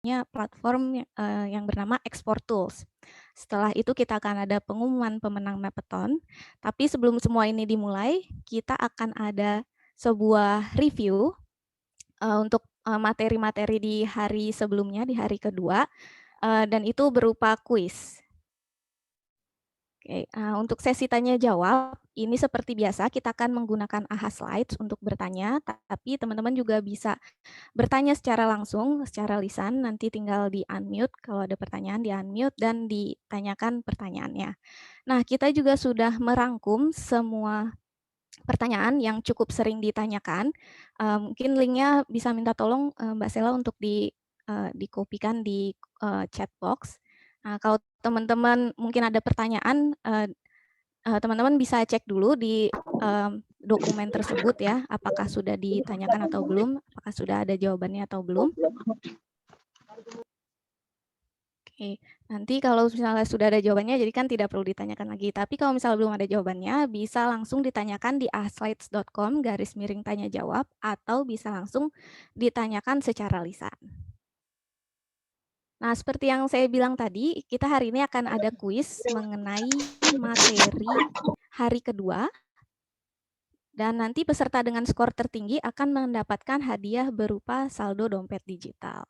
platform yang bernama Export Tools. Setelah itu kita akan ada pengumuman pemenang Mappeton, tapi sebelum semua ini dimulai, kita akan ada sebuah review untuk materi-materi di hari sebelumnya, di hari kedua, dan itu berupa kuis. Oke, untuk sesi tanya jawab, ini seperti biasa kita akan menggunakan AHA Slides untuk bertanya, tapi teman-teman juga bisa bertanya secara langsung, secara lisan, nanti tinggal di-unmute, kalau ada pertanyaan di-unmute dan ditanyakan pertanyaannya. Nah, kita juga sudah merangkum semua pertanyaan yang cukup sering ditanyakan. Mungkin linknya bisa minta tolong Mbak Sela untuk dikopikan di chat box. Nah, kalau teman-teman mungkin ada pertanyaan, teman-teman bisa cek dulu di dokumen tersebut ya, apakah sudah ditanyakan atau belum, apakah sudah ada jawabannya atau belum. Oke, nanti kalau misalnya sudah ada jawabannya, jadi kan tidak perlu ditanyakan lagi. Tapi kalau misalnya belum ada jawabannya, bisa langsung ditanyakan di ahslides.com/tanya jawab, atau bisa langsung ditanyakan secara lisan. Nah, seperti yang saya bilang tadi, kita hari ini akan ada kuis mengenai materi hari kedua, dan nanti peserta dengan skor tertinggi akan mendapatkan hadiah berupa saldo dompet digital.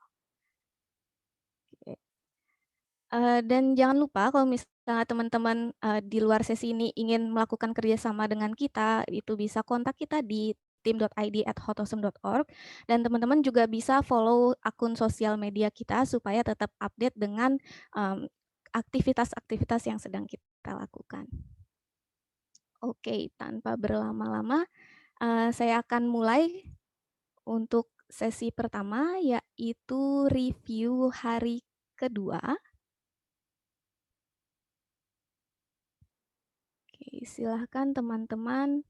Dan jangan lupa kalau misalnya teman-teman di luar sesi ini ingin melakukan kerjasama dengan kita, itu bisa kontak kita di tim.id@hotosem.org, dan teman-teman juga bisa follow akun sosial media kita supaya tetap update dengan aktivitas-aktivitas yang sedang kita lakukan. Oke, tanpa berlama-lama, saya akan mulai untuk sesi pertama, yaitu review hari kedua. Oke, silahkan teman-teman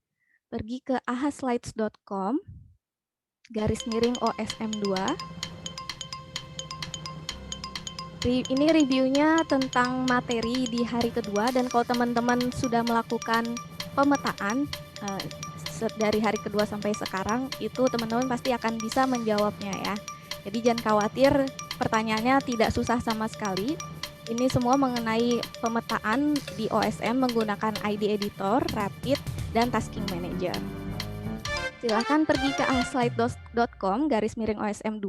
pergi ke ahaslides.com/OSM2. Ini reviewnya tentang materi di hari kedua, dan kalau teman-teman sudah melakukan pemetaan dari hari kedua sampai sekarang, itu teman-teman pasti akan bisa menjawabnya ya. Jadi jangan khawatir, pertanyaannya tidak susah sama sekali. Ini semua mengenai pemetaan di OSM menggunakan ID Editor, Rapid, dan Tasking Manager. Silahkan pergi ke ahslide.com/OSM2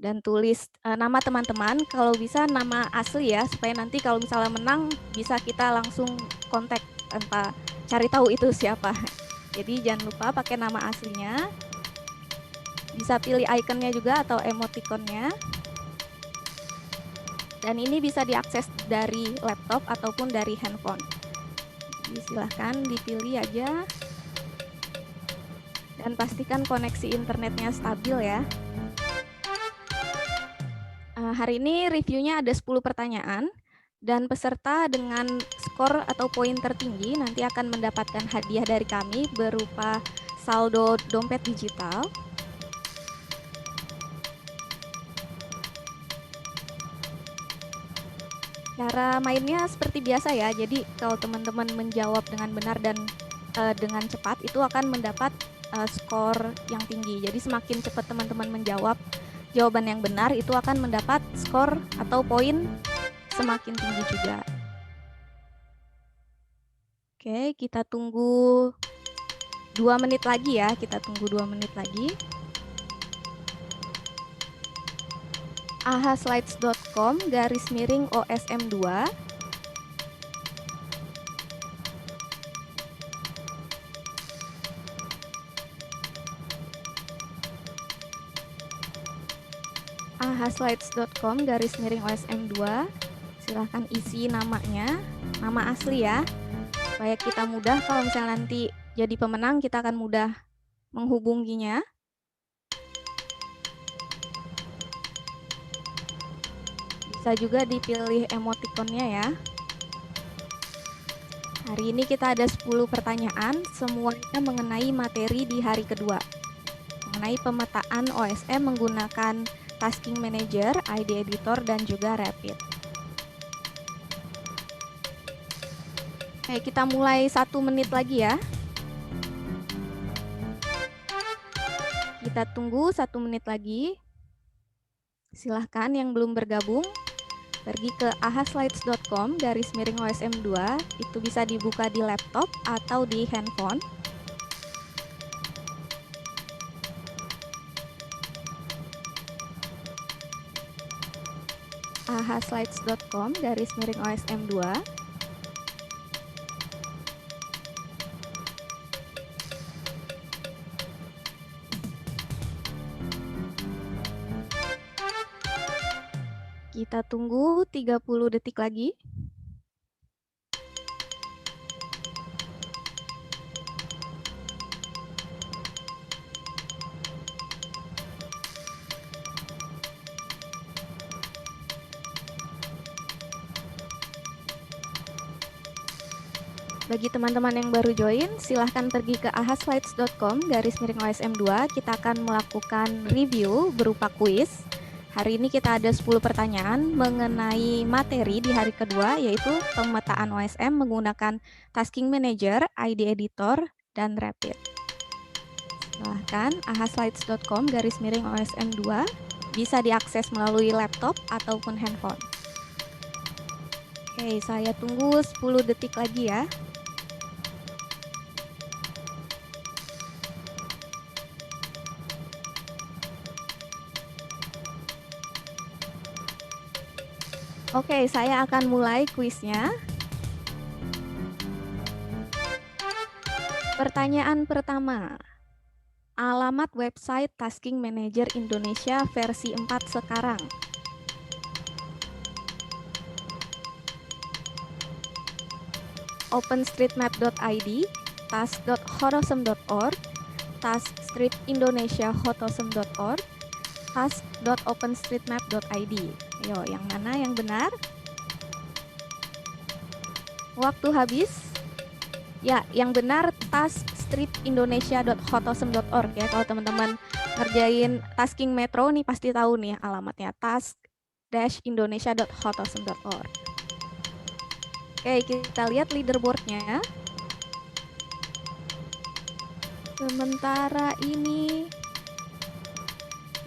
dan tulis nama teman-teman, kalau bisa nama asli ya, supaya nanti kalau misalnya menang bisa kita langsung kontak tanpa cari tahu itu siapa. Jadi jangan lupa pakai nama aslinya. Bisa pilih ikonnya juga atau emoticonnya. Dan ini bisa diakses dari laptop ataupun dari handphone. Jadi silahkan dipilih aja. Dan pastikan koneksi internetnya stabil ya. Hari ini reviewnya ada 10 pertanyaan, dan peserta dengan skor atau poin tertinggi nanti akan mendapatkan hadiah dari kami berupa saldo dompet digital. Cara mainnya seperti biasa ya, jadi kalau teman-teman menjawab dengan benar dan dengan cepat, itu akan mendapat skor yang tinggi. Jadi semakin cepat teman-teman menjawab jawaban yang benar, itu akan mendapat skor atau poin semakin tinggi juga. Oke, kita tunggu 2 menit lagi ya, kita tunggu 2 menit lagi. ahaslides.com/OSM2. ahaslides.com/OSM2. Silahkan isi namanya, nama asli ya, supaya kita mudah kalau misalnya nanti jadi pemenang, kita akan mudah menghubunginya. Bisa juga dipilih emoticonnya ya. Hari ini kita ada 10 pertanyaan, semuanya mengenai materi di hari kedua. Mengenai pemetaan OSM menggunakan Tasking Manager, ID Editor, dan juga Rapid. Oke, kita mulai 1 menit lagi ya. Kita tunggu 1 menit lagi. Silahkan yang belum bergabung, pergi ke ahaslides.com/OSM2, itu bisa dibuka di laptop atau di handphone. ahaslides.com/OSM2. Kita tunggu 30 detik lagi. Bagi teman-teman yang baru join, silahkan pergi ke ahaslides.com/OSM2. Kita akan melakukan review berupa kuis. Hari ini kita ada 10 pertanyaan mengenai materi di hari kedua, yaitu pemetaan OSM menggunakan Tasking Manager, ID Editor, dan Rapid. Silahkan ahaslides.com/OSM2, bisa diakses melalui laptop ataupun handphone. Oke, saya tunggu 10 detik lagi ya. Oke, saya akan mulai kuisnya. Pertanyaan pertama. Alamat website Tasking Manager Indonesia versi 4 sekarang. openstreetmap.id, task.hotosm.org, taskstripindonesiahotosm.org, task.openstreetmap.id. Ayo, yang mana yang benar? Waktu habis. Ya, yang benar taskstripindonesia.hotosm.org ya. Kalau teman-teman ngerjain tasking metro nih pasti tahu nih alamatnya, task-indonesia.hotosm.org. Oke, kita lihat leaderboardnya. Sementara ini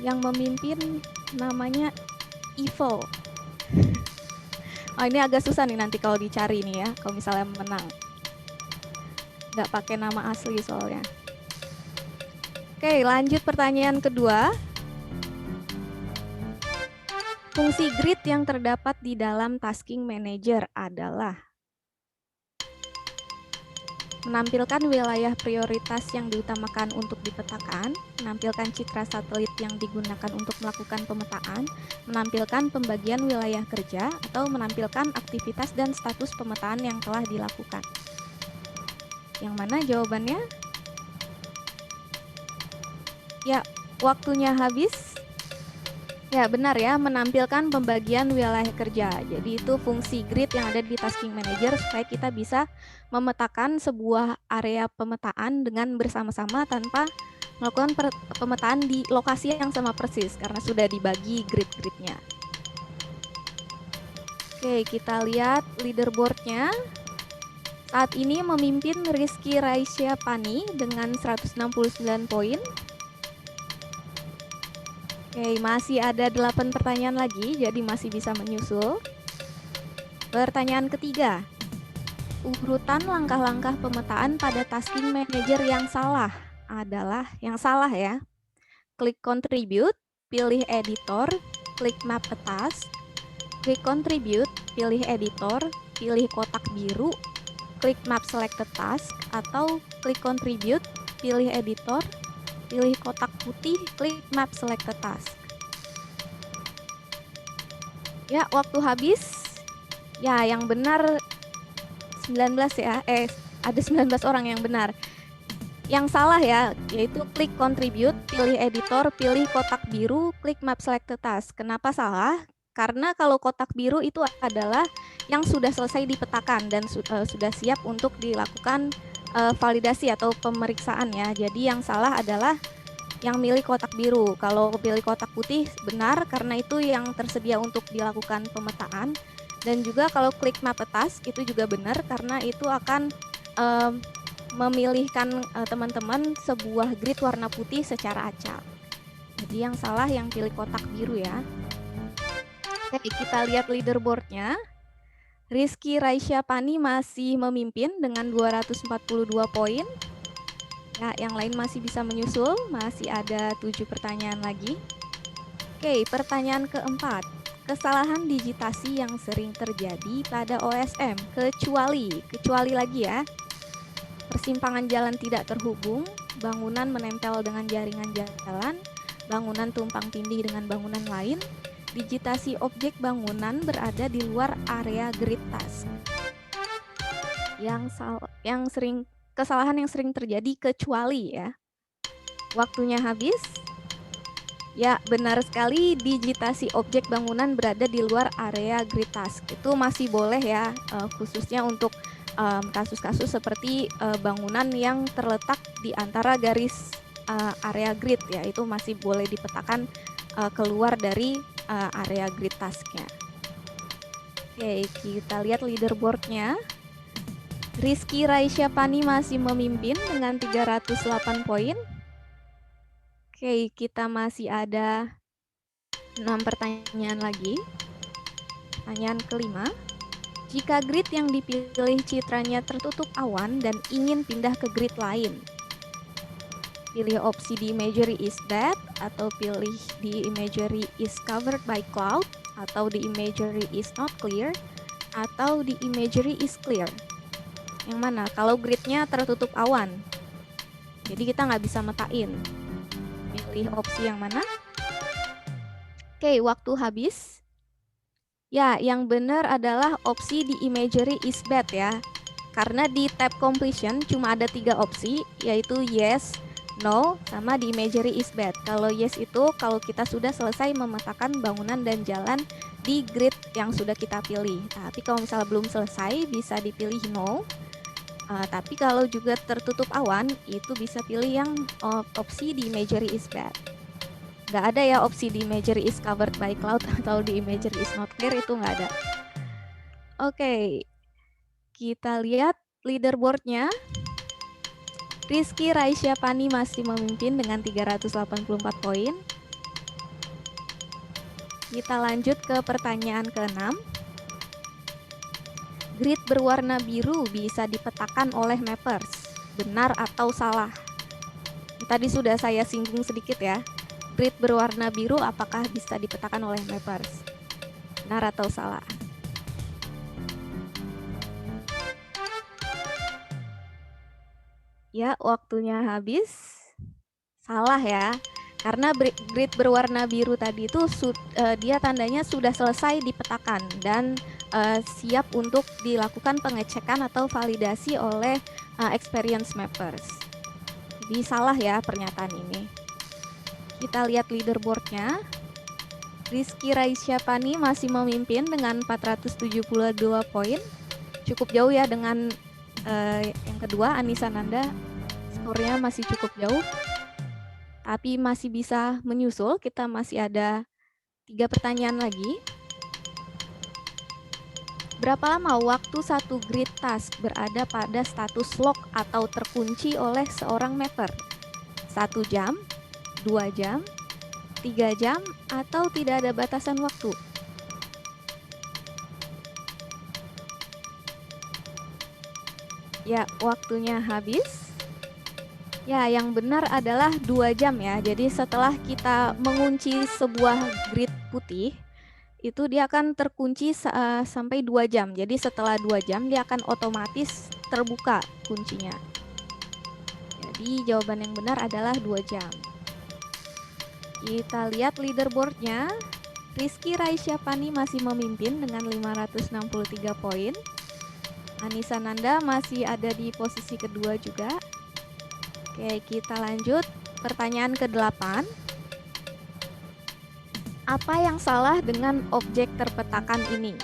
yang memimpin namanya Evil. Oh, ini agak susah nih nanti kalau dicari nih ya, kalau misalnya menang. Nggak pakai nama asli soalnya. Oke, lanjut pertanyaan kedua. Fungsi grid yang terdapat di dalam Tasking Manager adalah menampilkan wilayah prioritas yang diutamakan untuk dipetakan, menampilkan citra satelit yang digunakan untuk melakukan pemetaan, menampilkan pembagian wilayah kerja, atau menampilkan aktivitas dan status pemetaan yang telah dilakukan. Yang mana jawabannya? Ya, waktunya habis. Ya, benar ya, menampilkan pembagian wilayah kerja. Jadi itu fungsi grid yang ada di Tasking Manager supaya kita bisa memetakan sebuah area pemetaan dengan bersama-sama tanpa melakukan pemetaan di lokasi yang sama persis karena sudah dibagi grid-gridnya. Oke, kita lihat leaderboardnya. Saat ini memimpin Rizky Raisya Pani dengan 169 poin. Oke, masih ada 8 pertanyaan lagi, jadi masih bisa menyusul. Pertanyaan ketiga. Urutan langkah-langkah pemetaan pada Tasking Manager yang salah adalah, yang salah ya. Klik Contribute, pilih Editor, klik Map a Task, klik Contribute, pilih Editor, pilih kotak biru, klik Map Selected Task, atau klik Contribute, pilih Editor, pilih kotak putih, klik Map Selected Task. Ya, waktu habis. Ya, yang benar 19 ya. Ada 19 orang yang benar. Yang salah ya, yaitu klik Contribute, pilih Editor, pilih kotak biru, klik Map Selected Task. Kenapa salah? Karena kalau kotak biru itu adalah yang sudah selesai dipetakan dan sudah siap untuk dilakukan validasi atau pemeriksaan ya. Jadi yang salah adalah yang milih kotak biru. Kalau pilih kotak putih benar karena itu yang tersedia untuk dilakukan pemetaan. Dan juga kalau klik Map a Task itu juga benar karena itu akan memilihkan teman-teman sebuah grid warna putih secara acak. Jadi yang salah yang pilih kotak biru ya. Oke, kita lihat leaderboardnya. Rizky Raisya Pani masih memimpin dengan 242 poin. Ya, yang lain masih bisa menyusul, masih ada 7 pertanyaan lagi. Oke, pertanyaan keempat. Kesalahan digitasi yang sering terjadi pada OSM, kecuali lagi ya. Persimpangan jalan tidak terhubung, bangunan menempel dengan jaringan jalan, bangunan tumpang tindih dengan bangunan lain, digitasi objek bangunan berada di luar area grid task. Kesalahan yang sering terjadi kecuali ya. Waktunya habis. Ya, benar sekali, digitasi objek bangunan berada di luar area grid task. Itu masih boleh ya, khususnya untuk kasus-kasus seperti bangunan yang terletak di antara garis area grid ya, itu masih boleh dipetakan keluar dari area grid task-nya. Oke, kita lihat leaderboard-nya. Rizky Raisya Pani masih memimpin dengan 308 poin. Oke, kita masih ada 6 pertanyaan lagi. Pertanyaan kelima. Jika grid yang dipilih citranya tertutup awan dan ingin pindah ke grid lain, pilih opsi the imagery is bad, atau pilih the imagery is covered by cloud, atau the imagery is not clear, atau the imagery is clear. Yang mana? Kalau gridnya tertutup awan, jadi kita nggak bisa metain. Pilih opsi yang mana? Oke, waktu habis. Ya, yang benar adalah opsi the imagery is bad ya. Karena di tab completion cuma ada 3 opsi, yaitu yes, no, sama the imagery is bad. Kalau yes itu kalau kita sudah selesai memetakan bangunan dan jalan di grid yang sudah kita pilih. Tapi kalau misalnya belum selesai bisa dipilih no. Tapi kalau juga tertutup awan itu bisa pilih yang opsi the imagery is bad. Nggak ada ya opsi the imagery is covered by cloud atau the imagery is not clear, itu nggak ada. Oke, kita lihat leaderboardnya. Rizky Raisya Pani masih memimpin dengan 384 poin. Kita lanjut ke pertanyaan ke-6. Grid berwarna biru bisa dipetakan oleh mappers. Benar atau salah? Tadi sudah saya singgung sedikit ya. Grid berwarna biru apakah bisa dipetakan oleh mappers? Benar atau salah? Ya, waktunya habis. Salah ya. Karena grid berwarna biru tadi itu dia tandanya sudah selesai dipetakan dan siap untuk dilakukan pengecekan atau validasi oleh experience mappers. Jadi salah ya pernyataan ini. Kita lihat leaderboardnya. Rizky Raisya Pani masih memimpin dengan 472 poin. Cukup jauh ya dengan yang kedua, Anissa Nanda. Skornya masih cukup jauh. Tapi masih bisa menyusul, kita masih ada 3 pertanyaan lagi. Berapa lama waktu satu grid task berada pada status lock atau terkunci oleh seorang mapper? 1 jam, 2 jam, 3 jam, atau tidak ada batasan waktu? Ya, waktunya habis. Ya, yang benar adalah 2 jam ya. Jadi setelah kita mengunci sebuah grid putih, itu dia akan terkunci sampai 2 jam. Jadi setelah 2 jam dia akan otomatis terbuka kuncinya. Jadi jawaban yang benar adalah 2 jam. Kita lihat leaderboardnya. Rizky Raisya Pani masih memimpin dengan 563 poin. Anissa Nanda masih ada di posisi kedua juga. Oke, kita lanjut. Pertanyaan ke-8. Apa yang salah dengan objek terpetakan ini?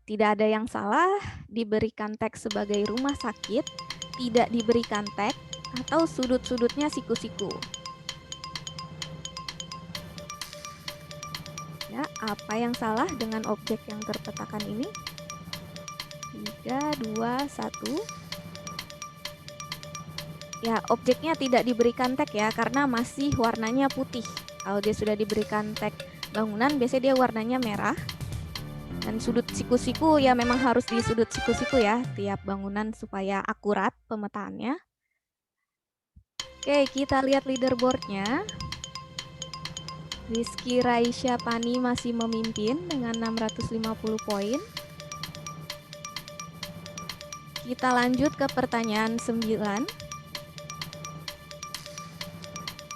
Tidak ada yang salah, diberikan teks sebagai rumah sakit, tidak diberikan teks, atau sudut-sudutnya siku-siku. Ya, apa yang salah dengan objek yang terpetakan ini? 3, 2, 1. Ya, objeknya tidak diberikan tag ya, karena masih warnanya putih. Kalau dia sudah diberikan tag bangunan, biasanya dia warnanya merah. Dan sudut siku-siku ya memang harus di sudut siku-siku ya, tiap bangunan supaya akurat pemetaannya. Oke, kita lihat leaderboardnya. Rizky Raisya Pani masih memimpin dengan 650 poin. Kita lanjut ke pertanyaan 9.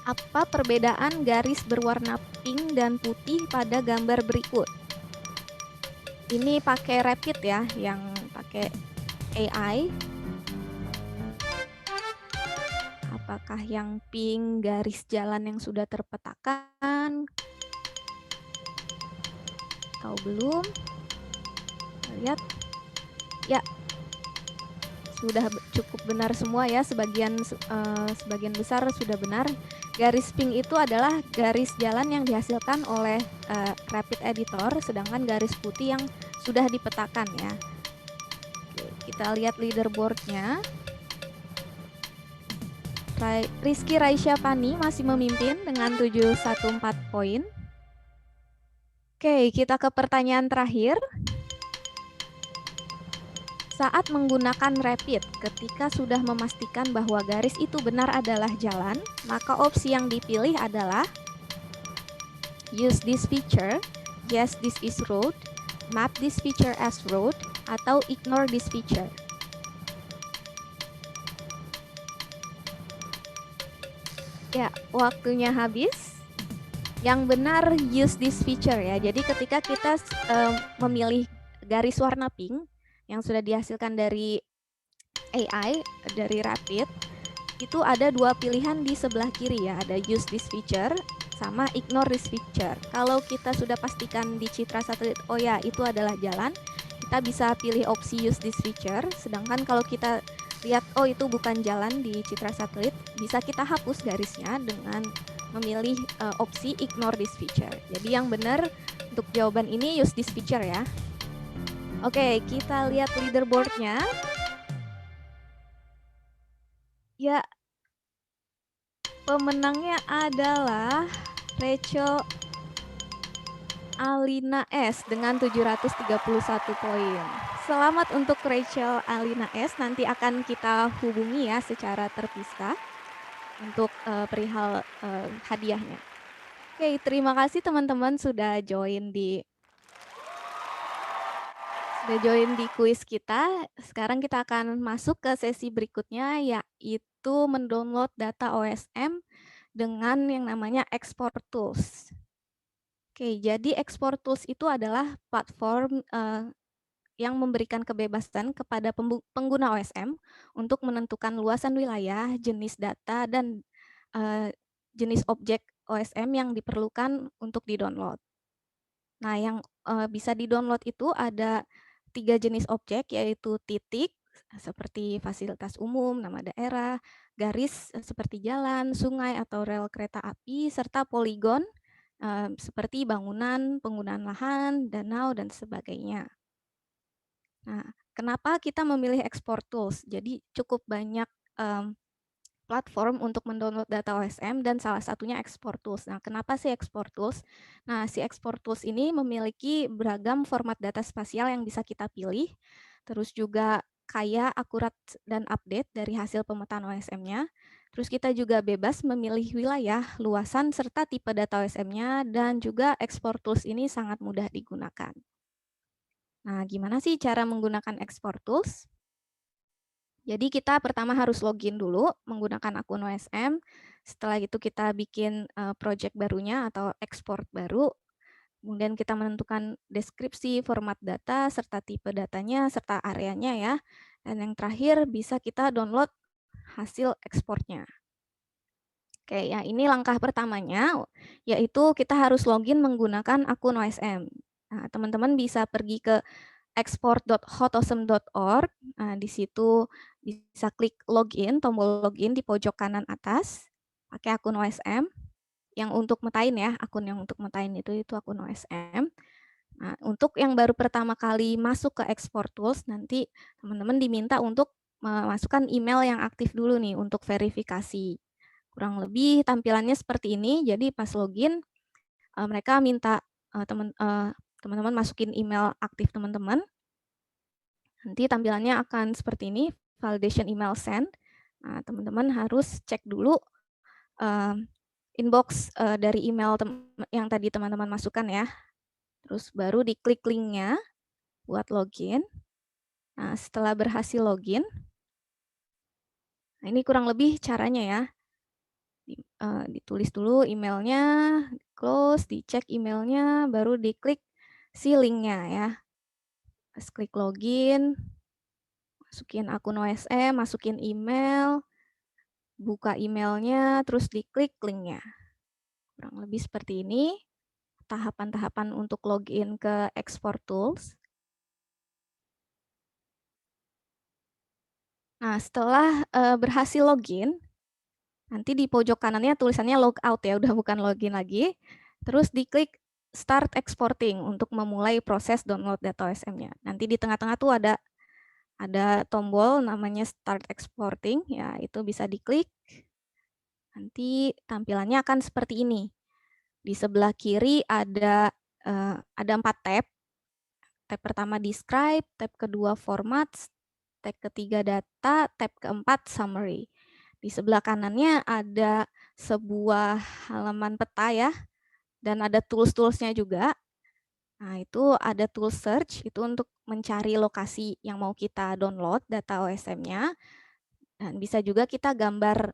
Apa perbedaan garis berwarna pink dan putih pada gambar berikut? Ini pakai Rapid ya, yang pakai AI. Apakah yang pink garis jalan yang sudah terpetakan? Atau belum? Kita lihat. Ya, sudah cukup benar semua ya, sebagian besar sudah benar. Garis pink itu adalah garis jalan yang dihasilkan oleh Rapid Editor, sedangkan garis putih yang sudah dipetakan ya. Oke, kita lihat leaderboardnya. Rizky Raisya Pani masih memimpin dengan 714 poin. Oke, kita ke pertanyaan terakhir. Saat menggunakan Rapid, ketika sudah memastikan bahwa garis itu benar adalah jalan, maka opsi yang dipilih adalah use this feature, yes this is road, map this feature as road, atau ignore this feature. Ya, waktunya habis. Yang benar use this feature ya. Jadi ketika kita memilih garis warna pink yang sudah dihasilkan dari AI, dari Rapid, itu ada dua pilihan di sebelah kiri ya. Ada use this feature sama ignore this feature. Kalau kita sudah pastikan di citra satelit, oh ya itu adalah jalan, kita bisa pilih opsi use this feature. Sedangkan kalau kita lihat, oh itu bukan jalan di citra satelit, bisa kita hapus garisnya dengan memilih opsi ignore this feature. Jadi yang benar untuk jawaban ini use this feature ya. Oke, kita lihat leaderboardnya. Ya, pemenangnya adalah Rachel Alina S dengan 731 poin. Selamat untuk Rachel Alina S. Nanti akan kita hubungi ya secara terpisah untuk perihal hadiahnya. Oke, terima kasih teman-teman sudah join di kuis kita. Sekarang kita akan masuk ke sesi berikutnya, yaitu mendownload data OSM dengan yang namanya Export Tools. Oke, jadi Export Tools itu adalah platform yang memberikan kebebasan kepada pengguna OSM untuk menentukan luasan wilayah, jenis data, dan jenis objek OSM yang diperlukan untuk di-download. Nah, yang bisa di-download itu ada 3 jenis objek, yaitu titik, seperti fasilitas umum, nama daerah, garis seperti jalan, sungai atau rel kereta api, serta poligon, seperti bangunan, penggunaan lahan, danau, dan sebagainya. Nah, kenapa kita memilih Export Tools? Jadi cukup banyak platform untuk mendownload data OSM dan salah satunya Export Tools. Nah, kenapa sih Export Tools? Nah, si Export Tools ini memiliki beragam format data spasial yang bisa kita pilih, terus juga kaya, akurat, dan update dari hasil pemetaan OSM-nya. Terus kita juga bebas memilih wilayah, luasan, serta tipe data OSM-nya, dan juga Export Tools ini sangat mudah digunakan. Nah, gimana sih cara menggunakan Export Tools? Jadi kita pertama harus login dulu menggunakan akun OSM. Setelah itu kita bikin project barunya atau export baru. Kemudian kita menentukan deskripsi, format data, serta tipe datanya, serta areanya ya. Dan yang terakhir bisa kita download hasil ekspornya. Oke, ya ini langkah pertamanya, yaitu kita harus login menggunakan akun OSM. Nah, teman-teman bisa pergi ke export.hotosm.org. Nah, di situ bisa klik login, tombol login di pojok kanan atas, pakai akun OSM. Yang untuk metain ya, akun yang untuk metain itu akun OSM. Nah, untuk yang baru pertama kali masuk ke Export Tools, nanti teman-teman diminta untuk memasukkan email yang aktif dulu nih untuk verifikasi. Kurang lebih tampilannya seperti ini. Jadi pas login, mereka minta teman-teman masukin email aktif teman-teman. Nanti tampilannya akan seperti ini, validation email send. Nah, teman-teman harus cek dulu inbox dari email yang tadi teman-teman masukkan ya. Terus baru diklik linknya buat login. Nah, setelah berhasil login, nah ini kurang lebih caranya ya. Ditulis dulu emailnya, close, dicek emailnya, baru diklik si linknya ya. Pas klik login, masukin akun OSM, masukin email, buka emailnya, terus diklik linknya. Kurang lebih seperti ini tahapan-tahapan untuk login ke Export Tools. Nah, setelah berhasil login, nanti di pojok kanannya tulisannya logout ya, udah bukan login lagi. Terus diklik Start Exporting untuk memulai proses download data OSM-nya. Nanti di tengah-tengah tuh ada tombol namanya Start Exporting, ya itu bisa diklik. Nanti tampilannya akan seperti ini. Di sebelah kiri ada 4 tab. Tab pertama Describe, tab kedua Formats, tab ketiga Data, tab keempat Summary. Di sebelah kanannya ada sebuah halaman peta ya, dan ada tools-toolsnya juga. Nah, itu ada tool search, itu untuk mencari lokasi yang mau kita download data OSM-nya. Dan bisa juga kita gambar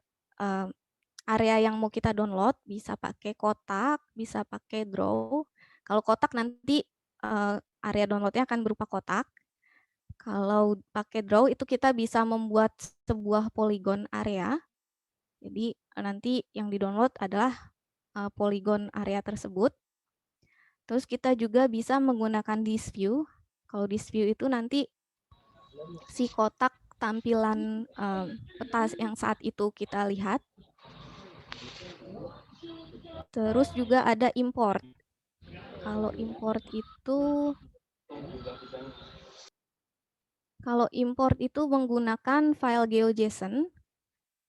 area yang mau kita download, bisa pakai kotak, bisa pakai draw. Kalau kotak nanti area downloadnya akan berupa kotak. Kalau pakai draw itu kita bisa membuat sebuah polygon area. Jadi nanti yang di-download adalah polygon area tersebut. Terus kita juga bisa menggunakan this view. Kalau this view itu nanti si kotak tampilan peta yang saat itu kita lihat. Terus juga ada import. Kalau import itu menggunakan file GeoJSON.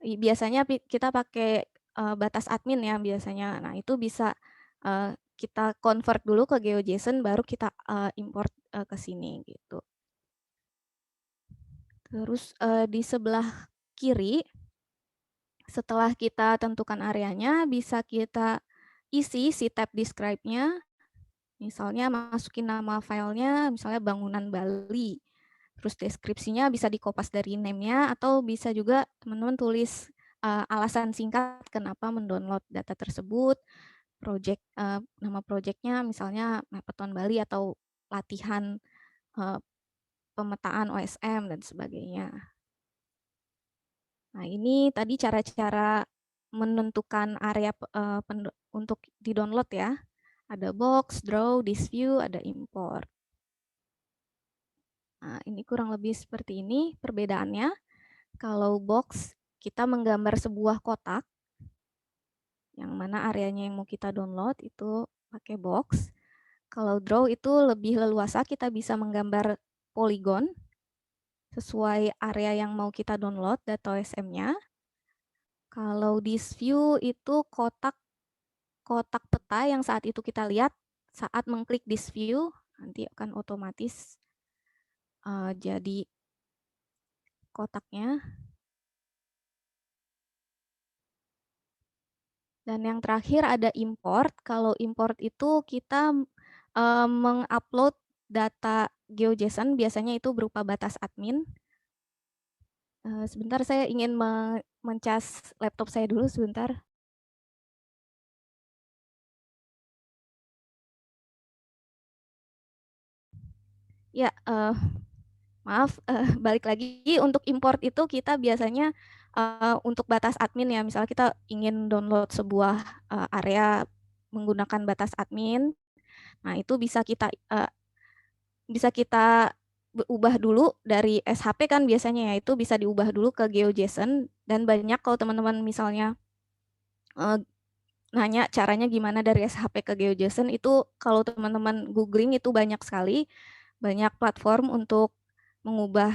Biasanya kita pakai batas admin ya biasanya. Nah, itu bisa kita convert dulu ke GeoJSON baru kita import ke sini gitu. Terus di sebelah kiri setelah kita tentukan areanya bisa kita isi si tab describe-nya. Misalnya masukin nama filenya, misalnya bangunan Bali. Terus deskripsinya bisa dikopas dari name-nya atau bisa juga teman-teman tulis alasan singkat kenapa mendownload data tersebut, nama projectnya misalnya Mappeton Bali atau latihan pemetaan OSM dan sebagainya. Nah, ini tadi cara-cara menentukan area untuk di-download ya. Ada box, draw, this view, ada import. Nah, ini kurang lebih seperti ini perbedaannya. Kalau box, kita menggambar sebuah kotak, yang mana areanya yang mau kita download itu pakai box. Kalau draw itu lebih leluasa, kita bisa menggambar polygon sesuai area yang mau kita download data OSM-nya. Kalau this view itu kotak peta yang saat itu kita lihat saat mengklik this view, nanti akan otomatis jadi kotaknya. Dan yang terakhir ada import. Kalau import itu kita mengupload data GeoJSON, biasanya itu berupa batas admin. Sebentar, saya ingin mencas laptop saya dulu sebentar. Ya, maaf, balik lagi. Untuk import itu kita biasanya untuk batas admin ya, misalnya kita ingin download sebuah area menggunakan batas admin. Nah, itu bisa kita ubah dulu dari SHP kan biasanya ya, itu bisa diubah dulu ke GeoJSON. Dan banyak kalau teman-teman misalnya nanya caranya gimana dari SHP ke GeoJSON, itu kalau teman-teman googling itu banyak sekali, banyak platform untuk mengubah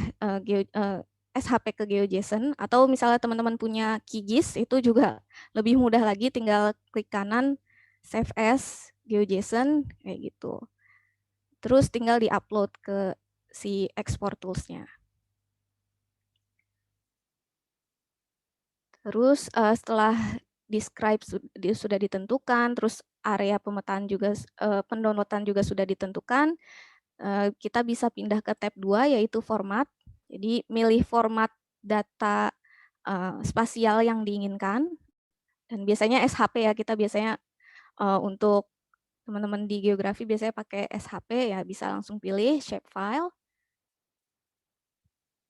SHP ke GeoJSON, atau misalnya teman-teman punya QGIS, itu juga lebih mudah lagi, tinggal klik kanan, save as, GeoJSON, kayak gitu. Terus tinggal di-upload ke si export tools-nya. Terus setelah describe sudah ditentukan, terus area pemetaan juga, pendownloadan juga sudah ditentukan, kita bisa pindah ke tab 2, yaitu format. Jadi milih format data spasial yang diinginkan, dan biasanya SHP ya, kita biasanya untuk teman-teman di geografi biasanya pakai SHP ya, bisa langsung pilih shapefile.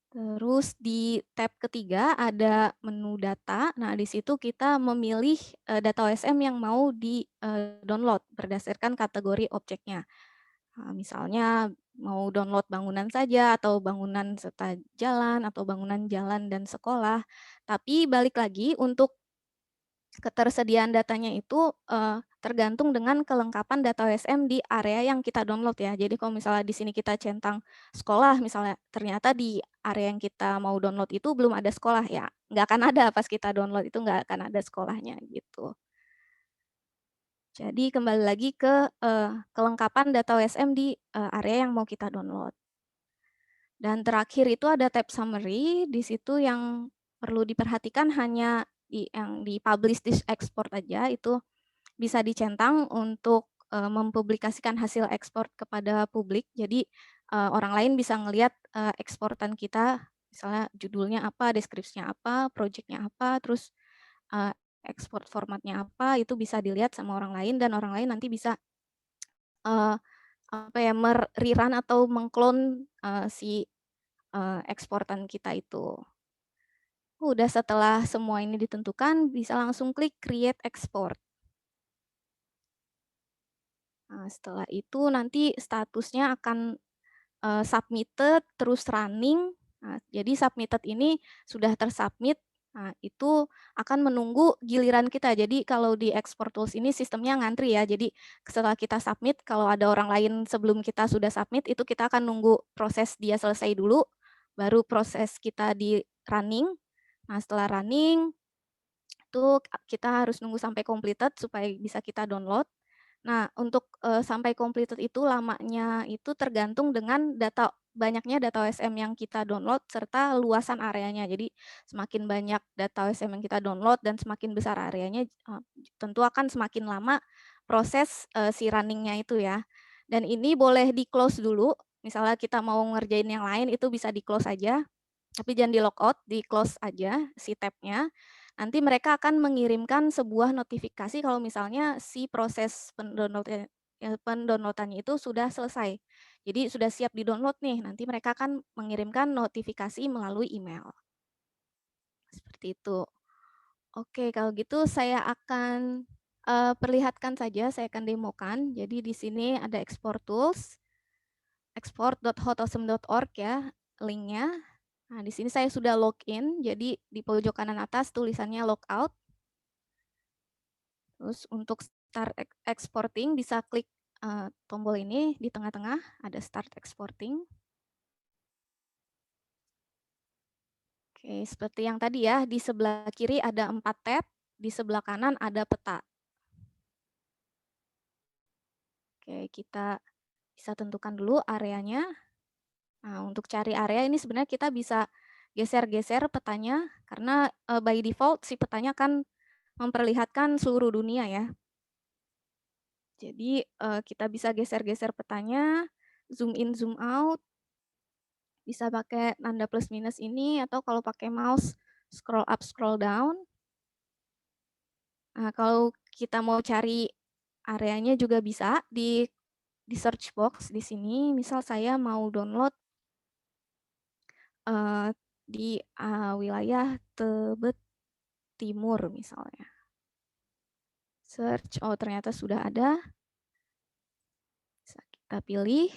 Terus di tab ketiga ada menu data. Nah, di situ kita memilih data OSM yang mau di-download berdasarkan kategori objeknya. Nah, misalnya mau download bangunan saja, atau bangunan serta jalan, atau bangunan jalan dan sekolah. Tapi balik lagi, untuk ketersediaan datanya itu tergantung dengan kelengkapan data OSM di area yang kita download ya. Jadi kalau misalnya di sini kita centang sekolah, misalnya ternyata di area yang kita mau download itu belum ada sekolah, ya nggak akan ada pas kita download itu, nggak akan ada sekolahnya gitu. Jadi kembali lagi ke kelengkapan data OSM di area yang mau kita download. Dan terakhir itu ada tab summary, di situ yang perlu diperhatikan hanya yang di publish this export aja, itu bisa dicentang untuk mempublikasikan hasil ekspor kepada publik. Jadi orang lain bisa ngelihat eksportan kita, misalnya judulnya apa, deskripsinya apa, projectnya apa, terus ekspor formatnya apa, itu bisa dilihat sama orang lain, dan orang lain nanti bisa apa ya, rerun atau mengklon si eksportan kita itu. Udah, setelah semua ini ditentukan, bisa langsung klik create export. Nah, setelah itu nanti statusnya akan submitted, terus running. Nah, jadi submitted ini sudah tersubmit, nah itu akan menunggu giliran kita. Jadi kalau di export tools ini sistemnya ngantri ya. Jadi setelah kita submit, kalau ada orang lain sebelum kita sudah submit, itu kita akan nunggu proses dia selesai dulu, baru proses kita di running. Nah, setelah running, itu kita harus nunggu sampai completed supaya bisa kita download. Nah, untuk sampai completed itu lamanya itu tergantung dengan banyaknya data OSM yang kita download serta luasan areanya. Jadi semakin banyak data OSM yang kita download dan semakin besar areanya, tentu akan semakin lama proses si running-nya itu ya. Dan ini boleh di-close dulu, misalnya kita mau ngerjain yang lain itu bisa di-close aja, tapi jangan di-logout, di-close aja si tab-nya. Nanti mereka akan mengirimkan sebuah notifikasi kalau misalnya si proses pendownloadannya itu sudah selesai. Jadi sudah siap di-download nih, nanti mereka akan mengirimkan notifikasi melalui email. Seperti itu. Oke, kalau gitu saya akan perlihatkan saja, saya akan demokan. Jadi di sini ada export tools, export.hotawesome.org ya, linknya. Nah, di sini saya sudah login, jadi di pojok kanan atas tulisannya logout. Terus untuk start exporting bisa klik tombol ini di tengah-tengah, ada start exporting. Oke, seperti yang tadi ya, di sebelah kiri ada 4 tab, di sebelah kanan ada peta. Oke, kita bisa tentukan dulu areanya. Nah, untuk cari area ini sebenarnya kita bisa geser-geser petanya, karena by default si petanya kan memperlihatkan seluruh dunia ya. Jadi kita bisa geser-geser petanya, zoom in, zoom out, bisa pakai tanda plus minus ini, atau kalau pakai mouse scroll up, scroll down. Nah, kalau kita mau cari areanya juga bisa di search box di sini. Misal saya mau download di wilayah Tebet Timur misalnya. Search, oh ternyata sudah ada. Bisa kita pilih,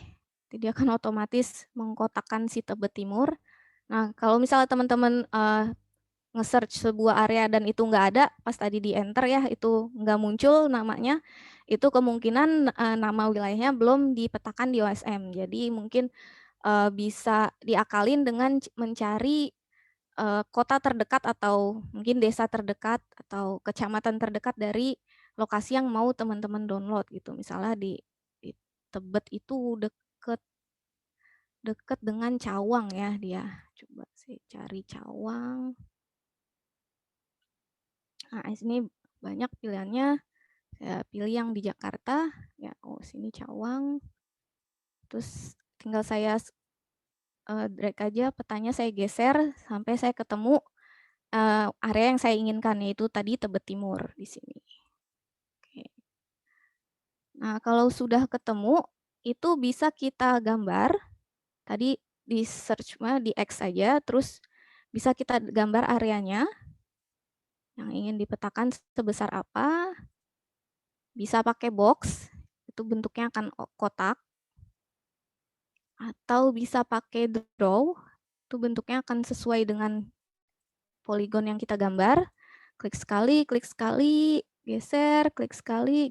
dia akan otomatis mengkotakkan si Tebet Timur. Nah, kalau misalnya teman-teman nge-search sebuah area dan itu nggak ada, pas tadi di enter ya, itu nggak muncul namanya, itu kemungkinan nama wilayahnya belum dipetakan di OSM. Jadi mungkin bisa diakalin dengan mencari kota terdekat atau mungkin desa terdekat atau kecamatan terdekat dari lokasi yang mau teman-teman download gitu. Misalnya di Tebet itu deket dengan Cawang ya dia. Coba saya cari Cawang. Nah, sini banyak pilihannya. Saya pilih yang di Jakarta. Ya, oh sini Cawang. Terus tinggal saya drag aja petanya, saya geser sampai saya ketemu area yang saya inginkan, yaitu tadi Tebet Timur di sini. Oke. Nah, kalau sudah ketemu, itu bisa kita gambar. Tadi di search di X saja, terus bisa kita gambar areanya yang ingin dipetakan sebesar apa. Bisa pakai box, itu bentuknya akan kotak. Atau bisa pakai draw, itu bentuknya akan sesuai dengan poligon yang kita gambar. Klik sekali, geser, klik sekali,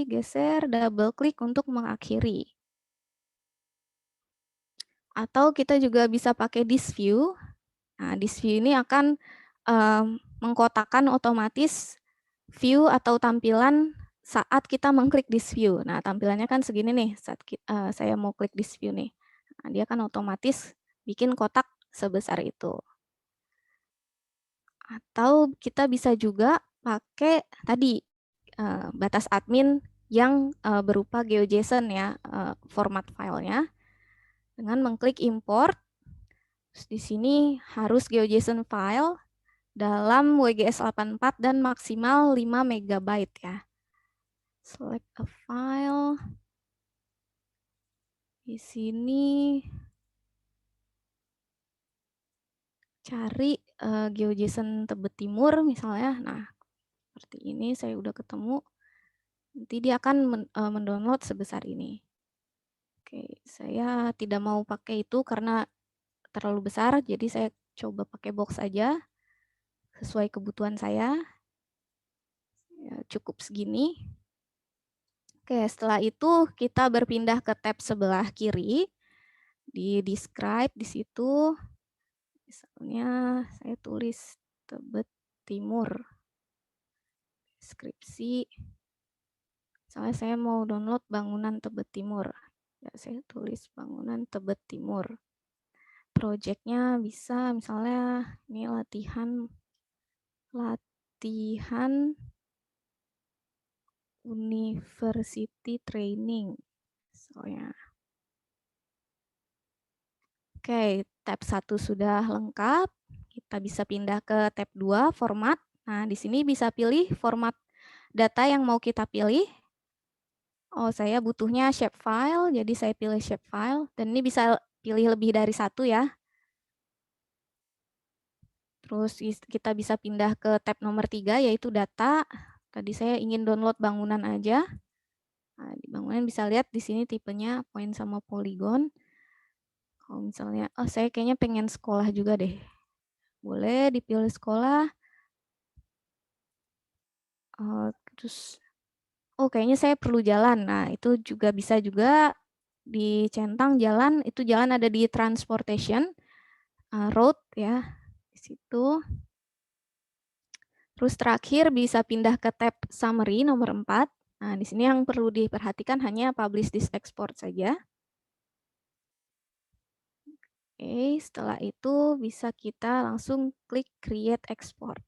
geser, double klik untuk mengakhiri. Atau kita juga bisa pakai this view. Nah, this view ini akan mengkotakkan otomatis view atau tampilan saat kita mengklik this view. Nah, tampilannya kan segini nih saat saya mau klik this view nih. Nah, dia kan otomatis bikin kotak sebesar itu. Atau kita bisa juga pakai tadi batas admin yang berupa GeoJSON ya, format filenya. Dengan mengklik import, terus di sini harus GeoJSON file dalam WGS84 dan maksimal 5 MB ya. Select a file. Di sini cari GeoJSON Tebet Timur misalnya. Nah, seperti ini saya udah ketemu. Nanti dia akan mendownload sebesar ini. Oke, saya tidak mau pakai itu karena terlalu besar, jadi saya coba pakai box aja sesuai kebutuhan saya. Ya, cukup segini. Oke, setelah itu kita berpindah ke tab sebelah kiri di describe di situ. Misalnya saya tulis Tebet Timur. Deskripsi. Misalnya saya mau download bangunan Tebet Timur. Ya, saya tulis bangunan Tebet Timur. Projectnya bisa misalnya ini latihan university training. Soalnya. Oke, tab 1 sudah lengkap. Kita bisa pindah ke tab 2 format. Nah, di sini bisa pilih format data yang mau kita pilih. Oh, saya butuhnya shapefile, jadi saya pilih shapefile. Dan ini bisa pilih lebih dari satu ya. Terus kita bisa pindah ke tab nomor 3, yaitu data. Tadi saya ingin download bangunan aja. Nah, di bangunan bisa lihat di sini tipenya point sama polygon. Kalau misalnya, oh saya kayaknya pengen sekolah juga deh. Boleh dipilih sekolah. Terus, oh kayaknya saya perlu jalan. Nah, itu juga bisa juga dicentang jalan. Itu jalan ada di transportation, road ya, di situ. Terus terakhir bisa pindah ke tab summary nomor 4. Nah, di sini yang perlu diperhatikan hanya publish this export saja. Oke, setelah itu bisa kita langsung klik create export.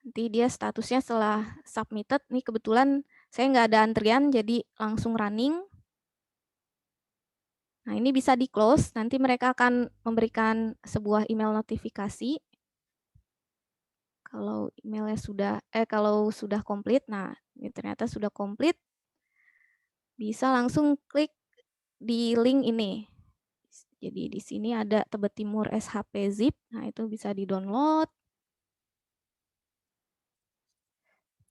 Nanti dia statusnya setelah submitted, nih kebetulan saya nggak ada antrian, jadi langsung running. Nah, ini bisa di close, nanti mereka akan memberikan sebuah email notifikasi. Kalau emailnya sudah komplit, nah ini ternyata sudah komplit, bisa langsung klik di link ini. Jadi di sini ada Tebet Timur SHP zip, nah itu bisa di-download.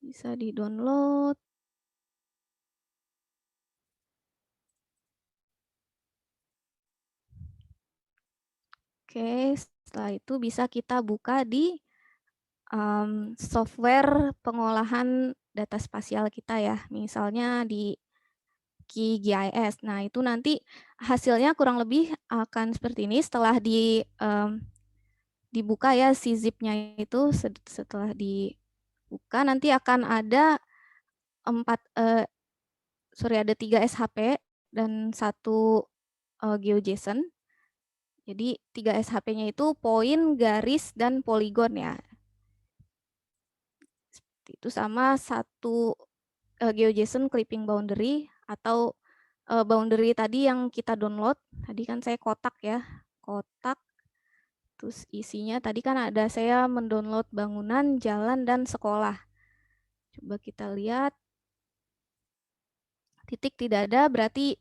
Bisa di-download. Oke, setelah itu bisa kita buka di software pengolahan data spasial kita ya. Misalnya di QGIS. Nah, itu nanti hasilnya kurang lebih akan seperti ini setelah dibuka ya si zip-nya itu. Setelah dibuka nanti akan ada ada 3 SHP dan 1 GeoJSON. Jadi 3 SHP-nya itu poin, garis, dan poligon ya. Itu sama 1 GeoJSON clipping boundary atau boundary tadi yang kita download. Tadi kan saya kotak ya, kotak. Terus isinya tadi kan ada saya mendownload bangunan, jalan, dan sekolah. Coba kita lihat. Titik tidak ada, berarti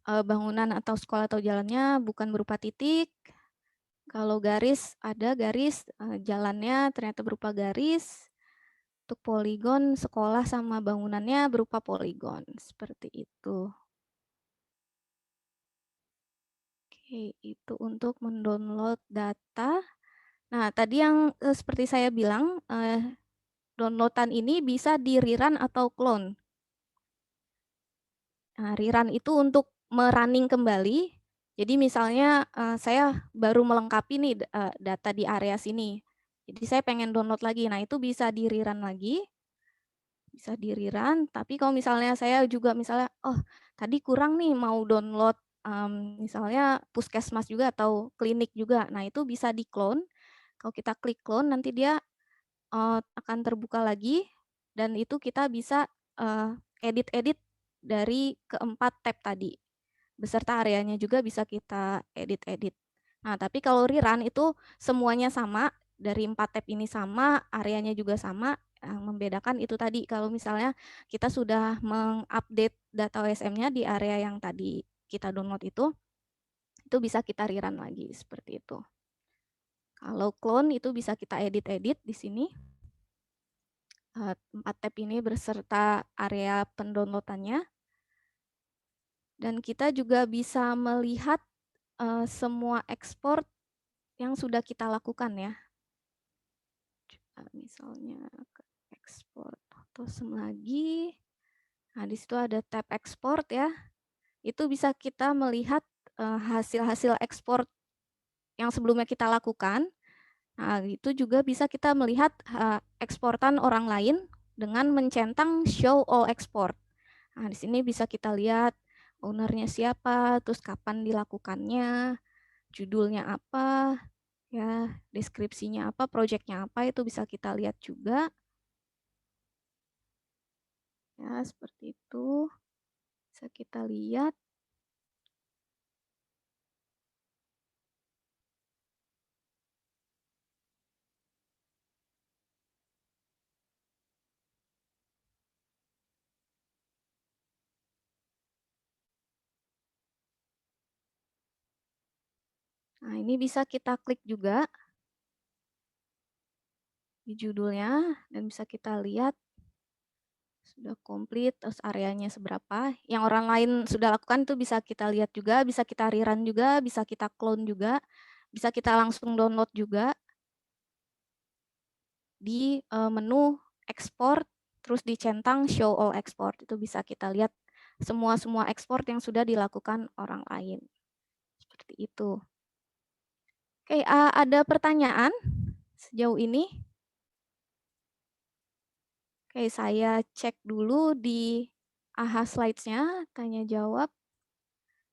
bangunan atau sekolah atau jalannya bukan berupa titik. Kalau garis ada garis, jalannya ternyata berupa garis. Untuk poligon, sekolah sama bangunannya berupa poligon. Seperti itu. Oke, itu untuk mendownload data. Nah, tadi yang seperti saya bilang, downloadan ini bisa di rerun atau clone. Nah, rerun itu untuk merunning kembali. Jadi misalnya saya baru melengkapi nih data di area sini. Jadi saya pengen download lagi. Nah, itu bisa di rerun lagi. Bisa di rerun, tapi kalau misalnya saya juga misalnya, oh tadi kurang nih mau download misalnya puskesmas juga atau klinik juga. Nah, itu bisa di clone. Kalau kita klik clone nanti dia akan terbuka lagi dan itu kita bisa edit-edit dari keempat tab tadi. Beserta areanya juga bisa kita edit-edit. Nah, tapi kalau rerun itu semuanya sama, dari 4 tab ini sama, areanya juga sama. Yang membedakan itu tadi, kalau misalnya kita sudah mengupdate data OSM-nya di area yang tadi kita download itu bisa kita rerun lagi, seperti itu. Kalau clone itu bisa kita edit-edit di sini. 4 tab ini beserta area pendownloadannya. Dan kita juga bisa melihat semua ekspor yang sudah kita lakukan ya. Misalnya ekspor foto lagi. Nah, di situ ada tab ekspor ya. Itu bisa kita melihat hasil-hasil ekspor yang sebelumnya kita lakukan. Nah, itu juga bisa kita melihat eksportan orang lain dengan mencentang show all export. Nah, di sini bisa kita lihat ownernya siapa, terus kapan dilakukannya, judulnya apa, ya, deskripsinya apa, projectnya apa, itu bisa kita lihat juga. Ya, seperti itu. Bisa kita lihat. Nah, ini bisa kita klik juga di judulnya dan bisa kita lihat sudah komplit, terus areanya seberapa. Yang orang lain sudah lakukan itu bisa kita lihat juga, bisa kita rerun juga, bisa kita clone juga, bisa kita langsung download juga di menu ekspor, terus dicentang show all export. Itu bisa kita lihat semua ekspor yang sudah dilakukan orang lain. Seperti itu. Oke, ada pertanyaan sejauh ini? Oke, saya cek dulu di AHA Slides-nya, tanya jawab.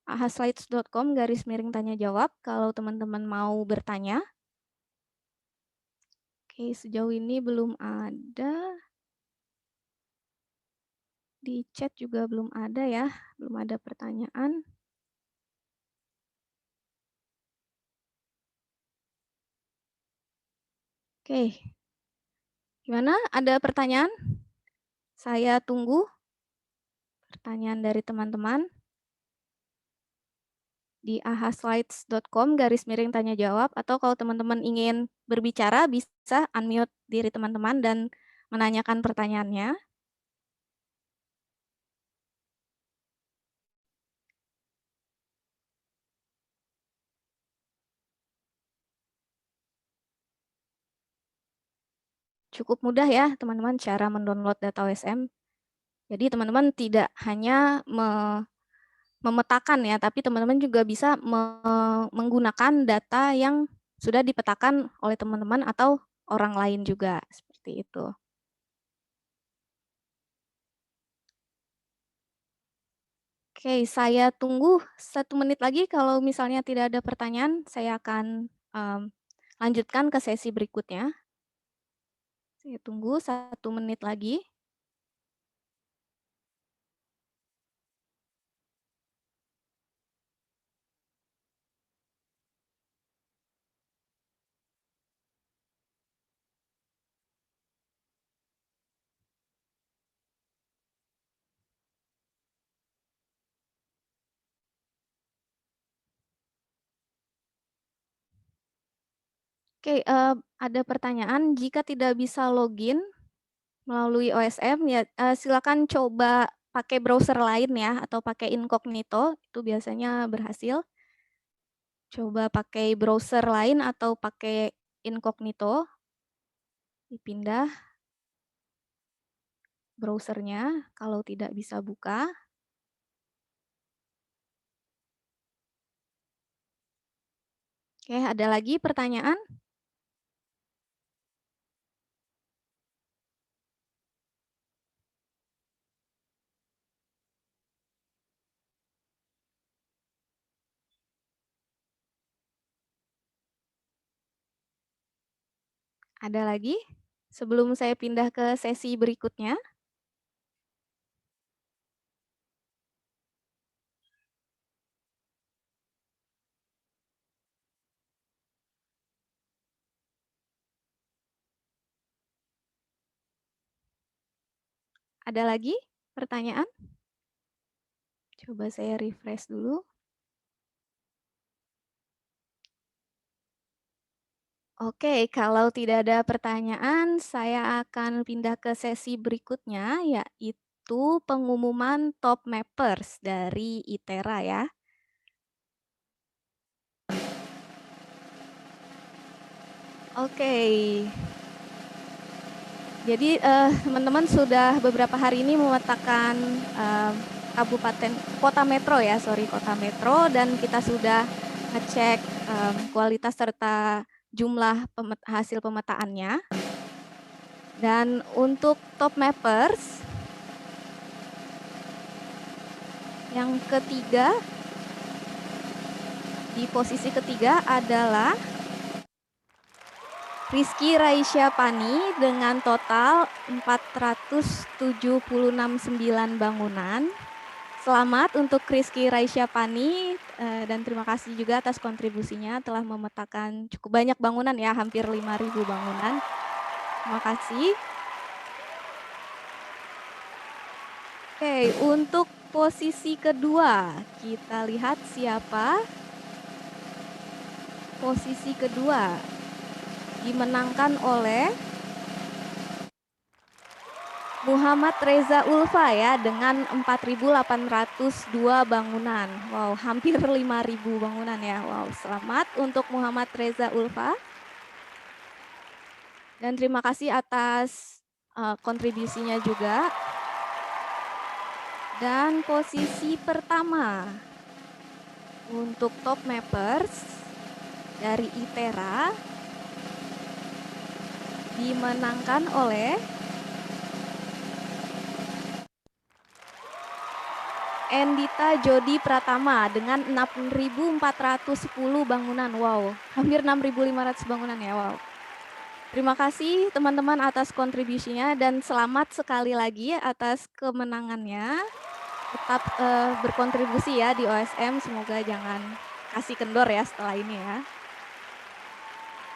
ahaslides.com/tanya jawab kalau teman-teman mau bertanya. Oke, sejauh ini belum ada. Di chat juga belum ada ya, belum ada pertanyaan. Oke, gimana? Ada pertanyaan? Saya tunggu pertanyaan dari teman-teman. Di ahaslides.com/tanya jawab, atau kalau teman-teman ingin berbicara bisa unmute diri teman-teman dan menanyakan pertanyaannya. Cukup mudah ya teman-teman cara mendownload data OSM. Jadi teman-teman tidak hanya memetakan ya, tapi teman-teman juga bisa menggunakan data yang sudah dipetakan oleh teman-teman atau orang lain juga, seperti itu. Oke, saya tunggu 1 menit lagi. Kalau misalnya tidak ada pertanyaan, saya akan lanjutkan ke sesi berikutnya. Saya tunggu 1 menit lagi. Oke, ada pertanyaan, jika tidak bisa login melalui OSM ya, silakan coba pakai browser lain ya, atau pakai incognito, itu biasanya berhasil. Coba pakai browser lain atau pakai incognito, dipindah browsernya kalau tidak bisa buka. Oke, ada lagi pertanyaan? Ada lagi? Sebelum saya pindah ke sesi berikutnya. Ada lagi pertanyaan? Coba saya refresh dulu. Oke, kalau tidak ada pertanyaan, saya akan pindah ke sesi berikutnya, yaitu pengumuman top mappers dari ITERA ya. Oke. Jadi teman-teman sudah beberapa hari ini memetakan kabupaten kota metro ya, kota metro, dan kita sudah ngecek kualitas serta jumlah hasil pemetaannya. Dan untuk top mappers yang ketiga, di posisi ketiga adalah Rizky Raisyapani dengan total 476 bangunan. Selamat untuk Rizky Raisyapani dan terima kasih juga atas kontribusinya telah memetakan cukup banyak bangunan ya, hampir 5.000 bangunan. Terima kasih. Oke, untuk posisi kedua, kita lihat siapa. Posisi kedua dimenangkan oleh Muhammad Reza Ulfa ya, dengan 4.802 bangunan. Wow, hampir 5.000 bangunan ya. Wow, selamat untuk Muhammad Reza Ulfa. Dan terima kasih atas kontribusinya juga. Dan posisi pertama untuk top mappers dari ITERA dimenangkan oleh Endita Jody Pratama dengan 6.410 bangunan. Wow, hampir 6.500 bangunan ya. Wow. Terima kasih teman-teman atas kontribusinya dan selamat sekali lagi atas kemenangannya. Tetap berkontribusi ya di OSM, semoga jangan kasih kendor ya setelah ini ya.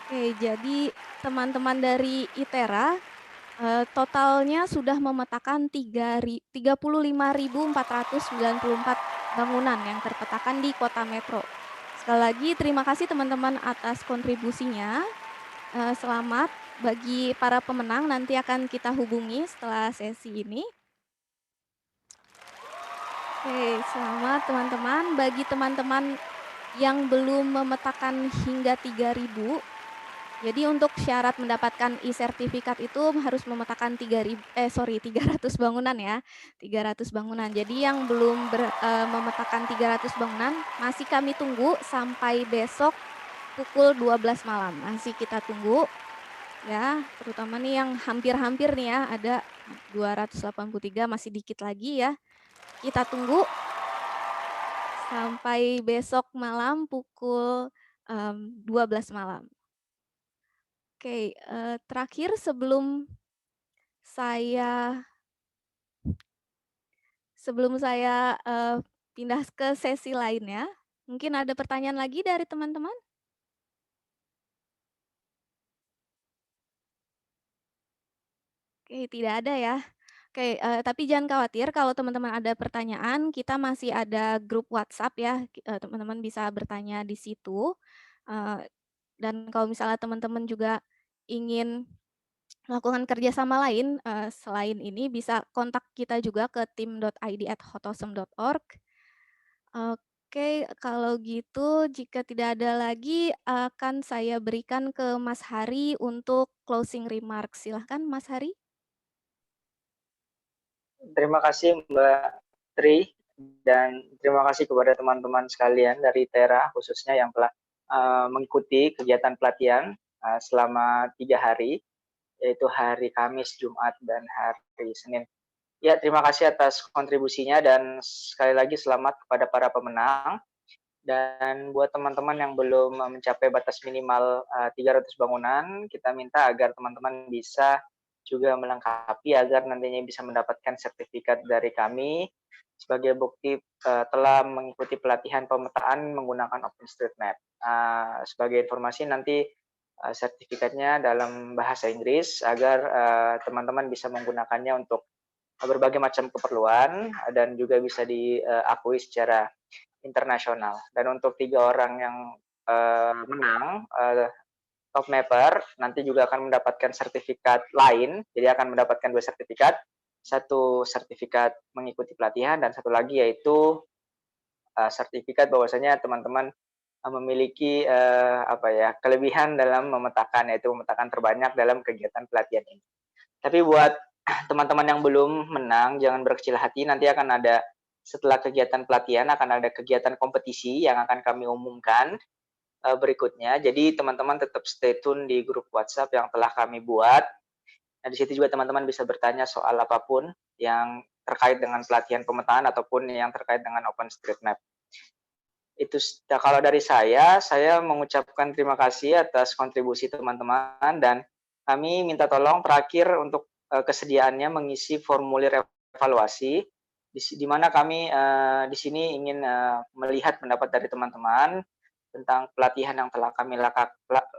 Oke, jadi teman-teman dari ITERA totalnya sudah memetakan 35.494 bangunan yang terpetakan di kota metro. Sekali lagi terima kasih teman-teman atas kontribusinya. Selamat bagi para pemenang, nanti akan kita hubungi setelah sesi ini. Oke, selamat teman-teman. Bagi teman-teman yang belum memetakan hingga 3.000, Jadi untuk syarat mendapatkan e-sertifikat itu harus memetakan 300 bangunan ya, 300 bangunan. Jadi yang belum memetakan 300 bangunan masih kami tunggu sampai besok pukul 12 malam. Masih kita tunggu ya, terutama nih yang hampir-hampir nih ya, ada 283 masih dikit lagi ya. Kita tunggu sampai besok malam pukul 12 malam. Oke, terakhir saya sebelum saya pindah ke sesi lainnya, mungkin ada pertanyaan lagi dari teman-teman? Oke, tidak ada ya. Oke, tapi jangan khawatir kalau teman-teman ada pertanyaan, kita masih ada grup WhatsApp ya, teman-teman bisa bertanya di situ. Dan kalau misalnya teman-teman juga ingin melakukan kerjasama lain, selain ini bisa kontak kita juga ke tim.id@hotosem.org. Oke, kalau gitu jika tidak ada lagi akan saya berikan ke Mas Hari untuk closing remarks. Silahkan Mas Hari. Terima kasih Mbak Tri, dan terima kasih kepada teman-teman sekalian dari Tera khususnya yang telah mengikuti kegiatan pelatihan selama 3 hari, yaitu hari Kamis, Jumat, dan hari Senin. Ya, terima kasih atas kontribusinya dan sekali lagi selamat kepada para pemenang. Dan buat teman-teman yang belum mencapai batas minimal 300 bangunan, kita minta agar teman-teman bisa juga melengkapi agar nantinya bisa mendapatkan sertifikat dari kami sebagai bukti telah mengikuti pelatihan pemetaan menggunakan OpenStreetMap. Sebagai informasi nanti sertifikatnya dalam bahasa Inggris agar teman-teman bisa menggunakannya untuk berbagai macam keperluan dan juga bisa diakui secara internasional. Dan untuk 3 orang yang menang top mapper nanti juga akan mendapatkan sertifikat lain. Jadi akan mendapatkan 2 sertifikat, satu sertifikat mengikuti pelatihan dan satu lagi yaitu sertifikat bahwasanya teman-teman memiliki kelebihan dalam memetakan, yaitu memetakan terbanyak dalam kegiatan pelatihan ini. Tapi buat teman-teman yang belum menang, jangan berkecil hati, nanti akan ada setelah kegiatan pelatihan akan ada kegiatan kompetisi yang akan kami umumkan berikutnya. Jadi teman-teman tetap stay tune di grup WhatsApp yang telah kami buat. Nah, di situ juga teman-teman bisa bertanya soal apapun yang terkait dengan pelatihan pemetaan ataupun yang terkait dengan OpenStreetMap. Itu kalau dari saya mengucapkan terima kasih atas kontribusi teman-teman dan kami minta tolong terakhir untuk kesediaannya mengisi formulir evaluasi di mana kami di sini ingin melihat pendapat dari teman-teman tentang pelatihan yang telah kami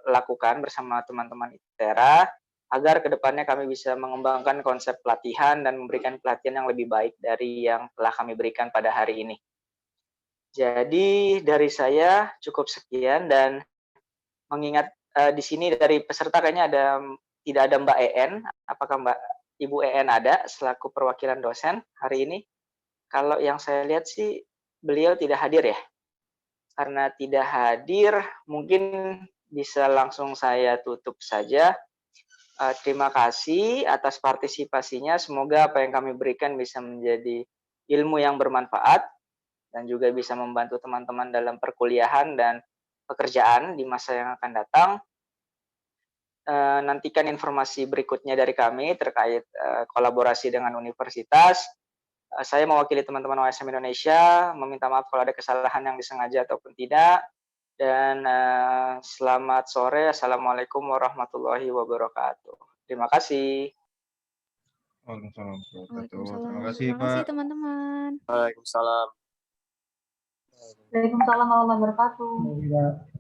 lakukan bersama teman-teman ITERA agar kedepannya kami bisa mengembangkan konsep pelatihan dan memberikan pelatihan yang lebih baik dari yang telah kami berikan pada hari ini. Jadi dari saya cukup sekian dan mengingat di sini dari peserta kayaknya tidak ada Mbak EN. Apakah Ibu EN ada selaku perwakilan dosen hari ini? Kalau yang saya lihat sih beliau tidak hadir ya. Karena tidak hadir, mungkin bisa langsung saya tutup saja. Terima kasih atas partisipasinya. Semoga apa yang kami berikan bisa menjadi ilmu yang bermanfaat dan juga bisa membantu teman-teman dalam perkuliahan dan pekerjaan di masa yang akan datang. Nantikan informasi berikutnya dari kami terkait kolaborasi dengan universitas. Saya mewakili teman-teman OSM Indonesia, meminta maaf kalau ada kesalahan yang disengaja ataupun tidak. Dan selamat sore. Assalamualaikum warahmatullahi wabarakatuh. Terima kasih. Waalaikumsalam. Waalaikumsalam. Terima kasih, Terima kasih Pak. teman-teman. Waalaikumsalam. Waalaikumsalam warahmatullahi wabarakatuh.